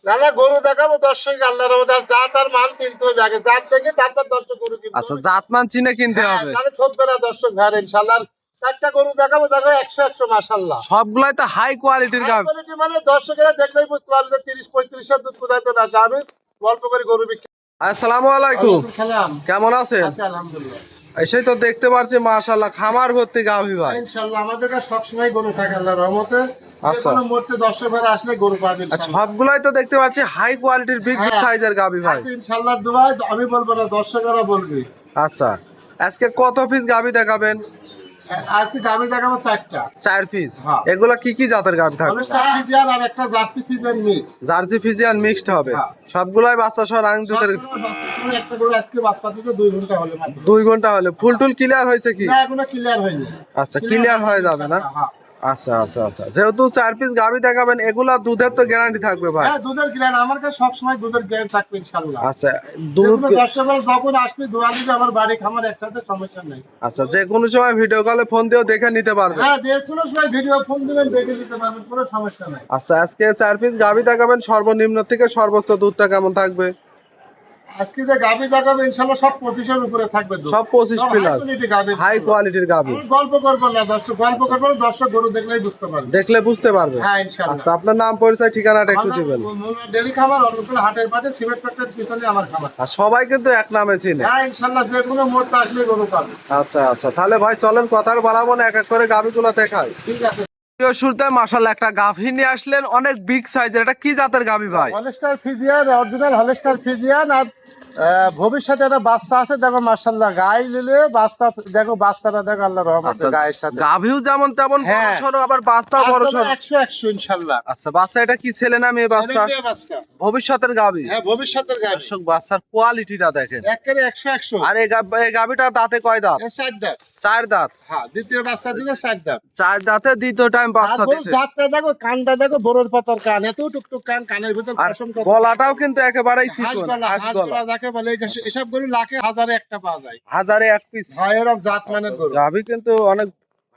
না না, গরু দেখাবো দর্শক, আল্লাহর রহমতে জাত আর মান চিনতে হবে আগে, জাত দেখে তারপর দর্শক গরু কিনতে আচ্ছা, হবে। জাতমান চিনে কিনতে হ্যাঁ, হবে। তাহলে ঠকবে না দর্শক ভাই ইনশাআল্লাহ। চারটা গরু দেখাবো, দেখো 100 মাশাআল্লাহ। সবগুলাই তো হাই কোয়ালিটির হাই গাভী। কোয়ালিটি মানে দর্শকেরা দেখলেই বুঝতে পারবে যে 30-35 এর দুধ কোথায় তো আসে। আমি গল্প করে গরু বিক্রি। আসসালামু আলাইকুম, ওয়ালাইকুম সালাম। কেমন আছেন? আচ্ছা, আলহামদুলিল্লাহ। এসেই তো দেখতে পাচ্ছি মাশাআল্লাহ খামার ভর্তি গাভী ভাই। ইনশাআল্লাহ আমাদের কাছে সবসময় গরু থাকে আল্লাহর রহমতে। আচ্ছা। যে কোনো মুহূর্তে দর্শকরা আসলে গরু পাবেন আর সবগুলাই তো দেখতে পাচ্ছি হাই কোয়ালিটির বিগ বিগ হ্যাঁ। সাইজের গাভী ভাই। আচ্ছা, ইনশাআল্লাহ দুয়ায় আমি বলবো না, দর্শকরা বলবে। আচ্ছা, আজকে কত পিস গাভী দেখাবেন? আজকে গাভী দেখাবো 4টা। 4 পিস। হ্যাঁ। এগুলা কি কি জাতের গাভী থাকবে? হলস্টাইন ফ্রিজিয়ান আর একটা jersey Friesian mix. Jersey Friesian mixed হবে। হ্যাঁ। সবগুলাই বাচ্চা সহ রানিং দুধের। একটা গরু আজকে বাচ্চা দিতে 2 ঘন্টা হলে মাত্র। 2 ঘন্টা হলে ফুল টুল ক্লিয়ার হয়েছে কি? না, এখনো ক্লিয়ার হয়নি। আচ্ছা, ক্লিয়ার হয়ে যাবে না? হ্যাঁ। আচ্ছা আচ্ছা আচ্ছা, যেহেতু 4 পিস গাভী দেখাবেন এগুলা দুধের তো গ্যারান্টি থাকবে ভাই। হ্যাঁ, দুধের গ্যারান্টি আমার কাছে সবসময় দুধের গ্যারান্টি থাকবে ইনশাআল্লাহ। আচ্ছা, দুধ। যেকোনো দর্শকরা যখন আসবে দোয়া দিবে, আমার বাড়ি খামার একসাথে, সমস্যা নেই। আচ্ছা, যে কোনো সময় ভিডিও কলে ফোন দিয়েও দেখে নিতে পারবে। হ্যাঁ, যে কোনো সময় ভিডিও ফোন দিবেন, দেখে নিতে পারবেন, কোনো সমস্যা নাই। আচ্ছা, আজকে 4 পিস গাভী দেখাবেন, সর্বনিম্ন থেকে সর্বোচ্চ দুধটা কেমন থাকবে? আজকে যে গাভী দেখাবো ইনশাআল্লাহ সব 25 এর উপরে থাকবে দুধ। সব 25 প্লাস গাভী হাই কোয়ালিটির গাভী। আমি গল্প করবো না দর্শক, গল্প করবো না, দর্শক গরু দেখলেই বুঝতে পারবে। দেখলে বুঝতে পারবে। হ্যাঁ, ইনশাআল্লাহ। আচ্ছা, আপনার নাম পরিচয় ঠিকানাটা একটু দিবেন। ডেলি খামার অনুকূল হাটের পাশে সিমেন্ট ফ্যাক্টরির পিছনে আমার খামার। আর সবাই কিন্তু এক নামে চিনে। হ্যাঁ, ইনশাআল্লাহ যে কোনো মুহূর্তে আসলে গরু পাবে। আচ্ছা আচ্ছা, তাহলে ভাই চলেন কথার বাড়াবো না, এক এক করে গাভীগুলো দেখাই। ঠিক আছে। শুরুতে মাশাআল্লাহ একটা গাভী নিয়ে আসলেন, অনেক বিগ সাইজের। এটা কি জাতের গাভী ভাই? Holstein Friesian, original Holstein Friesian. আর ভবিষ্যতে একটা বাচ্চা আছে, দেখো মাশাআল্লাহ গায়ে নিলে বাচ্চা, দেখো বাচ্চাটা দেখো আল্লাহর রহমতে আচ্ছা, গায়ের সাথে। গাভীও যেমন তেমন বড় হ্যাঁ। সরো, আবার বাচ্চাও বড় সরো। 100 ইনশাআল্লাহ। আচ্ছা, বাচ্চা এটা কি ছেলে না মেয়ে বাচ্চা? এটা মেয়ে বাচ্চা। ভবিষ্যতের গাভী। হ্যাঁ, ভবিষ্যতের গাভী। দর্শক, বাচ্চার কোয়ালিটিটা দেখেন। একেবারে 100। আর এই গাভীটা দাঁতে কয় দাঁত? 4 দাঁত। 4 দাঁত। হ্যাঁ, দ্বিতীয় বাচ্চা দিলে 4 দাঁত। 4 দাঁতে দ্বিতীয় টাইম আর বাচ্চা গরুর দিছে। জাতটা দেখো, কানটা দেখো, বড়র পাতার কান, এত টুকটুক কান, কানের ভিতর আর পশম কত। গলাটাও কিন্তু একেবারেই হাঁস চিকন, গলা, হাঁস হাঁস গলা। গলা যাকে বলে, এসব গরু লাখে হাজারে একটা পাওয়া যায়। হাজারে এক পিস। হয় এরকম জাত মানের গরু। গাভী কিন্তু অনেক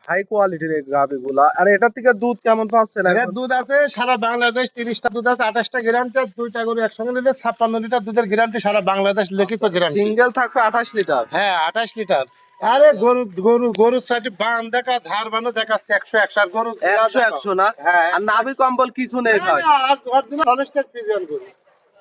হাই কোয়ালিটির এই গাভীগুলা। আর এটার থেকে দুধ কেমন পাচ্ছেন এর এখন? দুধ আছে সারা বাংলাদেশ 30টা দুধ আছে, 28টা গ্যারান্টি। দুইটা গরু একসঙ্গে নিলে 56 লিটার দুধের গ্যারান্টি, সারা বাংলাদেশ লিখিত গ্যারান্টি। সিঙ্গেল থাকবে 28 লিটার। হ্যাঁ, 28 লিটার। আরে গরুর সাইডে বান দেখা, ধার বানো দেখাচ্ছে 100 আর গরু 100 না? হ্যাঁ। আর নাভি কম্বল কিছু নেই ভাই। অরিজিনাল হলস্টাইন ফ্রিজিয়ান গরু।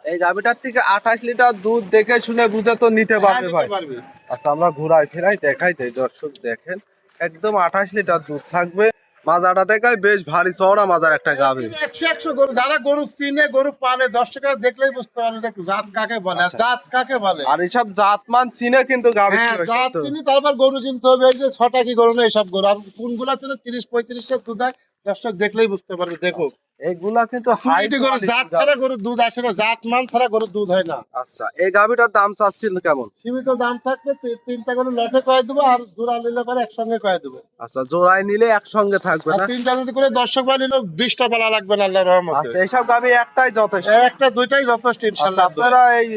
এই গাভীটার থেকে 28 লিটার দুধ দেখে শুনে বুঝে তো নিতে পারবে হ্যাঁ, ভাই। নিতে পারবে। আচ্ছা, আমরা ঘুরাই ফেরাই দেখাই দেই, দর্শক দেখেন একদম 28 লিটার দুধ থাকবে। মাজাটা দেখায় বেশ ভারী চওড়া মাজার একটা গাভী। 100 গরু, যারা গরু চিনে, গরু পালে, দর্শকরা দেখলেই বুঝতে পারবে যে জাত কাকে বলে, আর জাত কাকে বলে। আর এইসব জাতমান চিনে কিন্তু গাভী হ্যাঁ, কিনবে জাত কিন্তু। চিনি, তারপর গরু কিনতে হবে। এই যে 6টা কি গরু না, এইসব গরু। আর কোনগুলা চিনে 30-35 এর দুধ হয়, দর্শক দেখলেই বুঝতে পারবে। দেখো এইগুলা কিন্তু হাই চিনিটি গরু, জাত ছাড়া গরু দুধ আসে না, জাত মান ছাড়া গরু দুধ হয় না। আচ্ছা, এই গাভীটার দাম চাচ্ছেন কেমন? সীমিত দাম থাকবে, 3টা গরু লটে কয়ে দেবো, আর জোড়া নিলে পরে একসঙ্গে কয়ে দেবো। আচ্ছা, জোড়ায় নিলে একসঙ্গে থাকবে আর না? 3টা যদি করে দর্শক বা নিলেও 20টা পালা লাগবে না আল্লাহর রহমতে। আচ্ছা, এইসব গাভী একটাই যথেষ্ট। একটা দুইটাই যথেষ্ট আচ্ছা, ইনশাআল্লাহ। আপনারা এই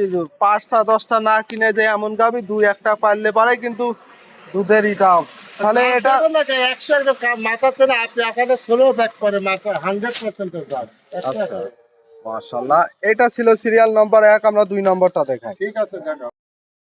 5টা 10টা না কিনে যে এমন গাভী 2-1টা পারলে পারে কিন্তু দুধের ইটাও, তাহলে এটা 100 মাথা থেকে আপনি আসলে স্লো ব্যাক করে, মাথা 100% জাত। আচ্ছা, মাশাআল্লাহ। এটা ছিল সিরিয়াল নাম্বার 1, আমরা 2 নম্বরটা দেখাই। ঠিক আছে, দেখো।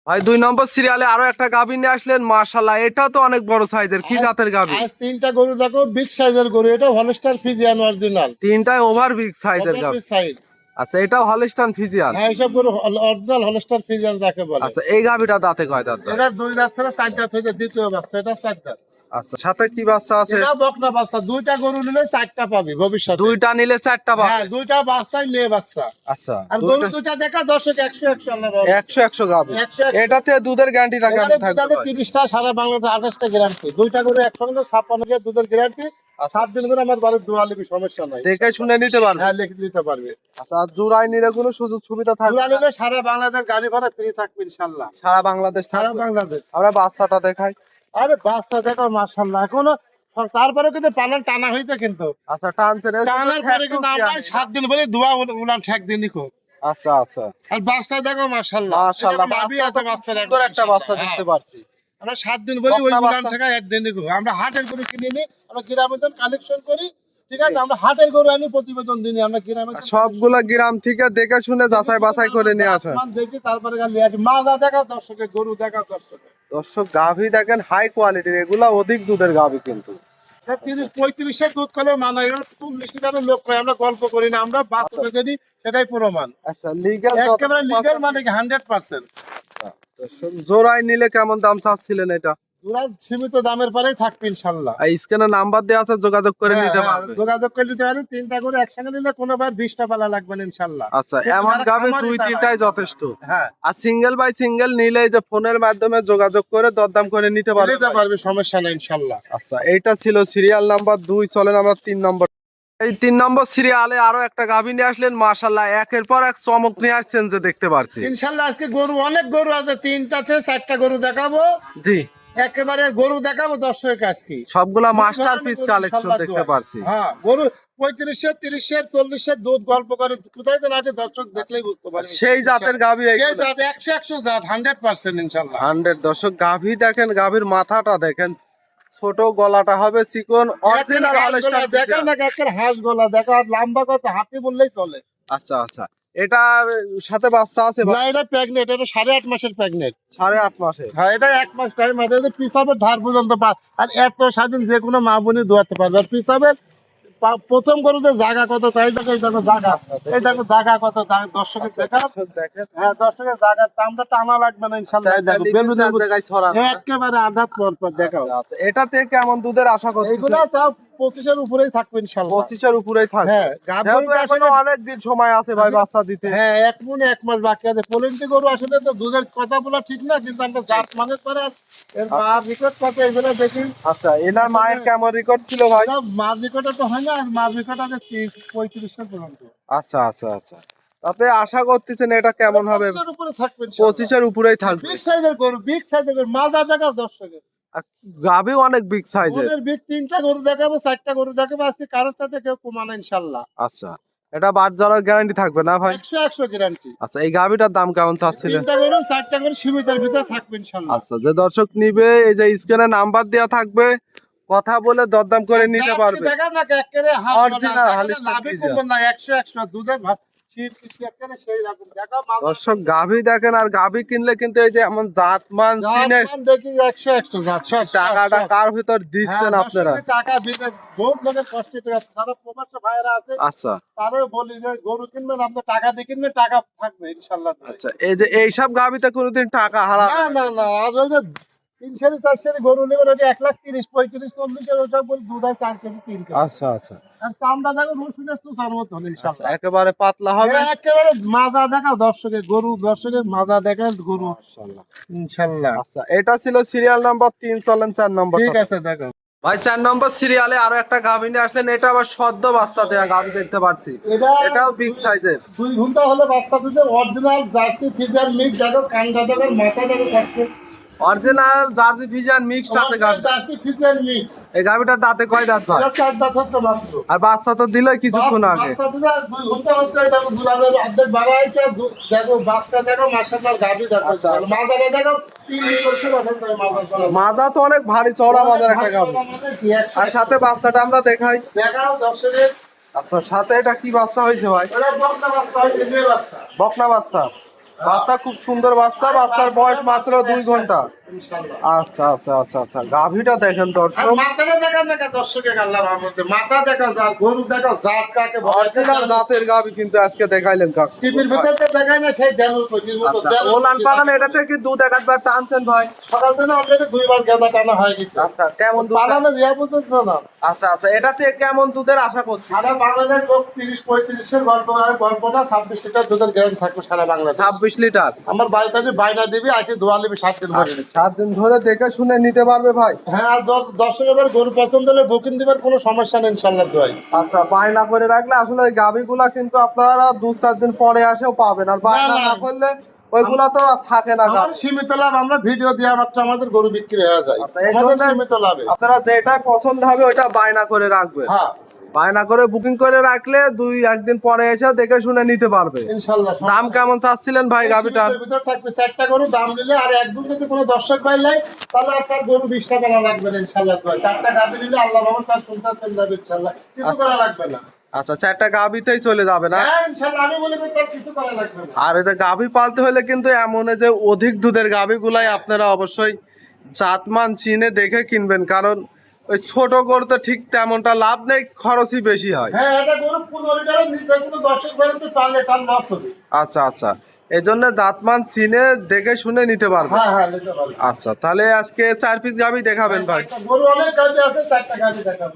ভাই 2 নম্বর সিরিয়ালে আরো একটা গাভী নিয়ে আসলেন, মাশাআল্লাহ। এটা তো অনেক বড় সাইজের, কি জাতের গাভী? আজ 3টা গরু দেখো, বিগ সাইজের গরু। এটা হলস্টার ফিজিয়ান অরিজিনাল। তিনটাই ওভার বিগ সাইজের গাভী। সাইজ। আচ্ছা, এটাও হলিস্টান ফিজিয়ান। হ্যাঁ, এইসব গরু অরিজিনাল হলস্টার ফিজিয়ান যাকে বলে। আচ্ছা, এই গাভীটা দাঁতে কয় দাঁত? এটা 2 দাঁত ছিল, 4 দাঁত হয়েছে দ্বিতীয় বাচ্চা, এটা 4 দাঁত। আচ্ছা, সাথে কি বাচ্চা আছে? এটা বকনা বাচ্চা। 2টা গরু নিলে 4টা পাবি ভবিষ্যতে। 2টা নিলে 4টা পাবে। হ্যাঁ, 2টা বাচ্চাই মেয়ে বাচ্চা। আচ্ছা, আর গরু 2টা দেখা দর্শক 100 আল্লাহ রহমতে। 100 গাভী। 100 এটাতে দুধের গ্যারান্টিটা কেমন থাকবে ভাই? 30টা, সারা বাংলাদেশে 28টা গ্যারান্টি। 2টা গরু একসঙ্গে 56 কেজি দুধের গ্যারান্টি। 7 দিন করে আমার বাড়ির দোয়া লিবি, সমস্যা নাই। দেখে শুনে নিতে পারবে। হ্যাঁ, লিখে দিতে পারবে। আচ্ছা, আর জোড়ায় নিলে কোনো সুযোগ সুবিধা থাকবে দোয়া না? নিলে সারা বাংলাদেশ গাড়ি ভাড়া ফ্রি থাকবে ইনশাআল্লাহ। সারা বাংলাদেশ সারা থাকবে। বাংলাদেশ। আমরা বাচ্চাটা দেখাই। আরে বাচ্চা দেখো মাশাআল্লাহ, এখনো তারপরে কিন্তু পালন টানা হইছে কিন্তু। আচ্ছা, টানছেন টানার পরে কিন্তু আমরা 7 দিন পরে দোয়া উলান ঠেক দিনই খুব। আচ্ছা আচ্ছা, আর বাচ্চা দেখো মাশাআল্লাহ। মাশাআল্লাহ। নাভি আছে বাচ্চার, সুন্দর একটা বাচ্চা হ্যাঁ। দেখতে পাচ্ছি। আমরা 7 দিন পরে ওই বকনা উলান বাচ্চা। থেকে 1 দিনই খুব। আমরা হাটের করে কিনে নিই, আমরা গ্রামে কালেকশন করি, ঠিক আছে, আমরা হাটের গরু আনি প্রতিবেদন দিনে, আমরা গ্রামে সবগুলা গ্রাম থেকে দেখে শুনে যাচাই বাছাই করে নিয়ে আসেন। দেখি তারপরে নিয়ে আসি। মাজা দেখা দর্শকের, গরু দেখা দর্শকের। দর্শক গাভী দেখেন হাই কোয়ালিটির, এগুলা অধিক দুধের গাভী কিন্তু 30-35 দুধ করলে মানায়, 40 লিটারের লোক কয়, আমরা গল্প করি না, আমরা বাস্তবে যদি সেটাই প্রমাণ। আচ্ছা লিগ্যাল একেবারে লিগ্যাল মানে কি 100%। দর্শক জোড়ায় নিলে কেমন দাম চাচ্ছিলেন এটা? পুরা সীমিত দামের পরেই থাকবে ইনশাল্লাহ। আর স্ক্রিনে নাম্বার দেওয়া আছে, যোগাযোগ করে হ্যাঁ, নিতে হ্যাঁ, পারবে। যোগাযোগ করে নিতে পারেন। 3টা করে একসঙ্গে নিলে কোনো বার 20টা পালা লাগবে না ইনশাল্লাহ। আচ্ছা এমন গাভী 2-3টাই যথেষ্ট। হ্যাঁ, আর সিঙ্গেল বাই সিঙ্গেল নিলে যে ফোনের মাধ্যমে যোগাযোগ করে দরদাম করে নিতে পারবে। নিতে পারবে, সমস্যা নেই ইনশাল্লাহ। আচ্ছা এইটা ছিল সিরিয়াল নাম্বার 2। চলেন আমরা 3 নম্বর। এই 3 নম্বর সিরিয়ালে আরো একটা গাভী নিয়ে আসলেন, মাশাআল্লাহ একের পর এক চমক নিয়ে আসছেন যে দেখতে পারছি। ইনশাল্লাহ আজকে গরু, অনেক গরু আছে, 3টা থেকে 4টা গরু দেখাবো। জি, একেবারে গরু দেখাবো দর্শকের আজকে। সবগুলা মাস্টারপিস কালেকশন দেখতে পারছি। হ্যাঁ, গরু 35, 30, 40 দুধ গল্প করে কোথায় তো নাটে, দর্শক দেখলেই বুঝতে পারবে। সেই জাতের গাভী সেই এইগুলা। জাত 100 জাত, 100% ইনশাল্লাহ। 100। দর্শক গাভী দেখেন, গাভীর মাথাটা দেখেন, ছোট গলাটা হবে চিকন, অরিজিনাল হলস্টাইন দেখা ফ্রিজিয়ান। না, একটা হাঁস গলা দেখা, আর লম্বা কত, হাতি বললেই চলে। আচ্ছা আচ্ছা, এটার সাথে বাচ্চা আছে না, এটা প্রেগনেন্ট, এটা 8.5 মাসের প্রেগনেন্ট। 8.5 মাসে। হ্যাঁ, এটা 1 মাস টাইম আছে, এটা পিসাবের ধার পর্যন্ত আর এত স্বাধীন যে কোনো মা বোনই দোয়াতে পারবে। আর পিসাবের প্রথম গরুতে জায়গা কত, তাই দেখো, এই দেখো জায়গা, এই দেখো জায়গা কত, দর্শকের দেখা। দর্শক দেখেন হ্যাঁ, দর্শকের জায়গা আমরা টানা লাগবে না ইনশাল্লাহ। এই দেখো বেলুনের জায়গায় ছড়ানো। একেবারে আধাত পর দেখো। আচ্ছা আচ্ছা, এটাতে কেমন দুধের আশা করতেছেন? এইগুলা তাও 25-এর উপরেই থাকবে ইনশাল্লাহ। 25-এর উপরেই থাকবে। হ্যাঁ, যেহেতু এখনো অনেক দিন সময় আছে ভাই বাচ্চা দিতে। হ্যাঁ, 1 মাস বাকি আছে। পোলেন্টি গরু আসলে তো দুধের কথা বলা ঠিক না, কিন্তু আমরা জাত মানের পরে এর মার রেকর্ড কত এগুলো দেখি। আচ্ছা এনার মায়ের কেমন রেকর্ড ছিল ভাই? মার রেকর্ড তো হয় না, আর মার রেকর্ড আছে 35 পর্যন্ত। আচ্ছা আচ্ছা আচ্ছা, তাতে আশা করতেছেন এটা কেমন হবে? 25-এর উপরে থাকবে। 25-এর উপরেই থাকবে। বিগ সাইজের গরু, বিগ সাইজের গরু, মাজা দেখাও দর্শকের। আর গাভী অনেক বিগ সাইজের। ওদের বিগ 3টা গরু দেখাবো, 4টা গরু দেখাবো আজকে, কারোর সাথে কেউ কমানো ইনশাল্লাহ। আচ্ছা এটা বাট জ্বালার গ্যারান্টি থাকবে না ভাই? 100 গ্যারান্টি। আচ্ছা এই গাভীটার দাম কেমন চাচ্ছিলেন? 3টা গরু 4টা গরু সীমিতের ভিতরে থাকবে ইনশাল্লাহ। আচ্ছা যে দর্শক নিবে, এই যে স্ক্রিনে নাম্বার দেওয়া থাকবে, কথা বলে দরদাম করে নিতে পারবে। দেখা না একেবারে হাত Original বলা, হলিস্টাইন লাভে ফ্রিজিয়ান। কমবে না, 100 দুধের ভাত শীত কৃষি একেবারে সেই রকম দেখা। দর্শক গাভী দেখেন, আর গাভী কিনলে কিন্তু এই যে এমন জাতমান চিনে দেখি 100 জাত টাকাটা কার ভিতর দিচ্ছেন আপনারা। টাকা দিতে বহুত লোকের কষ্ট করে, যারা প্রবাসী ভাইরা আছে আচ্ছা তারও বলি যে গরু কিনবেন, আপনি টাকা দিয়ে কিনবেন, টাকা থাকবে ইনশাল্লাহ। আচ্ছা, এই যে এইসব গাভীতে কোনোদিন টাকা হারাবে না না। না না, আর ওই যে 3-4 গরু নেবেন, ওটা 1,30,000, 35-40 ওটা বলে দুধ হয় 4 কেজি 3 কেজি। আচ্ছা আচ্ছা আর চামড়া দেখো রসুনের তো চার মতো হলো আচ্ছা, ইনশাল্লাহ। একেবারে পাতলা হবে। একেবারে মাজা দেখাও দর্শকের, গরু দর্শকের মাজা দেখাও গরু ইনশাল্লাহ। আচ্ছা এটা ছিল সিরিয়াল নাম্বার 3। চলেন 4 নম্বর। ঠিক আছে, দেখো ভাই 4 নম্বর সিরিয়ালে আরো একটা গাভী নিয়ে আসলেন, এটা আবার সদ্য বাচ্চা দেয়া গাভী দেখতে পাচ্ছি, এটাও বিগ সাইজের। 2 ঘন্টা হলে বাচ্চা দিতে, অরিজিনাল জার্সি ফিজিয়ান মিক্স দেখো, কান্ডা দেখো, মাথা দেখো, কষ্ট অরিজিনাল জার্সি ফিজিয়ান মিক্সড আছে গাভী। Jersey Friesian mix. এই গাভীটার দাঁতে কয় দাঁত ভাই? 4 দাঁত হচ্ছে মাত্র। আর বাচ্চা তো দিলই কিছুক্ষণ আগে। বাচ্চা দিতে 2 ঘন্টা হচ্ছে, দেখো দুলালের অর্ধেক বাড়া হয়েছে, দেখো বাচ্চা দেখো, মাশাআল্লাহ গাভী দেখো, আচ্ছা, আচ্ছা। মাজারে দেখো 3 লিটার মাথা। মাজা তো অনেক ভারী চওড়া মাজার একটা গাভী। আর সাথে বাচ্চাটা আমরা দেখাই। দেখাও দর্শকের। আচ্ছা সাথে এটা কি বাচ্চা হয়েছে ভাই? ওরা বকনা বাচ্চা হয়েছে, মেয়ে বাচ্চা বকনা বাচ্চা। বাচ্চা খুব সুন্দর বাচ্চা, বাচ্চার বয়স মাত্র 2 ঘন্টা। ইনশাআল্লাহ। আচ্ছা আচ্ছা আচ্ছা আচ্ছা, গাভীটা দেখেন আর দর্শক, মাথাটা দেখাও না দর্শকের, আল্লাহর রহমতে মাথা দেখাও, আর গরু দেখাও, জাত কাকে বলে অরিজিনাল জাতের গাভী কিন্তু আজকে দেখাইলেন কাকু। টিভির ভিতর তো দেখায় না, সেই দেনুর পটির মতো। আচ্ছা ওলান পালান এটা থেকে দুধ একবার টানছেন ভাই? সকাল থেকে অলরেডি 2 বার গেঁদা টানা হয়ে গেছে। আচ্ছা কেমন দুধ? পালানো রিয়া পর্যন্ত না। আচ্ছা আচ্ছা, এটা থেকে কেমন দুধের আশা করছি? সারা বাংলাদেশ লোক 30-35-এর গল্প হয়, গল্পটা 26 লিটার দুধের গ্যারান্টি থাকবে সারা বাংলাদেশ। 26 লিটার। আমার বাড়িতে আছে, বাইনা দিবি আছে, দোয়া নিবি 7 দিন ধরে। 7 দিন ধরে দেখে শুনে নিতে পারবে ভাই। হ্যাঁ, আর দর্শক এবার গরু পছন্দ হলে বুকিং দিবার কোনো সমস্যা নেই ইনশাআল্লাহ দোয়াই। আচ্ছা বায়না করে রাখলে আসলে ওই গাভীগুলা কিন্তু আপনারা 2-4 দিন পরে আসেও পাবেন, আর বায়না না, না করলে ওইগুলা তো আর থাকে না গাভী। সীমিত লাভ, আমরা ভিডিও দেওয়া মাত্র আমাদের গরু বিক্রি হয়ে যায়। আচ্ছা, এই আমাদের জন্য সীমিত লাভে। আপনারা যেটা পছন্দ হবে ওইটা বায়না করে রাখবেন। হ্যাঁ, বায়না করে বুকিং করে রাখলে 2-1 দিন পরে এসে দেখে শুনে নিতে পারবে। ইনশাআল্লাহ। দাম কেমন চাচ্ছিলেন ভাই গাভিটার? ভিতর থাকবে 4টা গরু, দাম নিলে আর একদম যদি কোনো দর্শক পাইলে তাহলে আপনার গরু 20টা করা লাগবে না ইনশাআল্লাহ। 4টা গাভি নিলে আল্লাহর রহমত তার সুলতান চলে যাবে ইনশাআল্লাহ, কিছু করা লাগবে না। আচ্ছা, 4টা গাভিতেই চলে যাবে না? হ্যাঁ ইনশাআল্লাহ, আমি মনে করি তার কিছু করা লাগবে না। আর এটা গাভি পালতে হলে কিন্তু এমন যে অধিক দুধের গাভিগুলাই আপনারা অবশ্যই জাতমান চিনে দেখে কিনবেন, কারণ ওই ছোট গরুতে ঠিক তেমনটা লাভ নেই, খরচই বেশি হয়। হ্যাঁ, এটা গরু 15 লিটারের নিচে কোনো দর্শক পাইলে পারলে তার লস হবে। আচ্ছা, এই জন্য জাতমান চিনে দেখে শুনে নিতে পারবেন। হ্যাঁ নিতে পারবে। আচ্ছা, তাহলে আজকে 4 পিস গাভি দেখাবেন ভাই? গরু অনেক গাভি আছে, 4টা গাভি দেখাবো।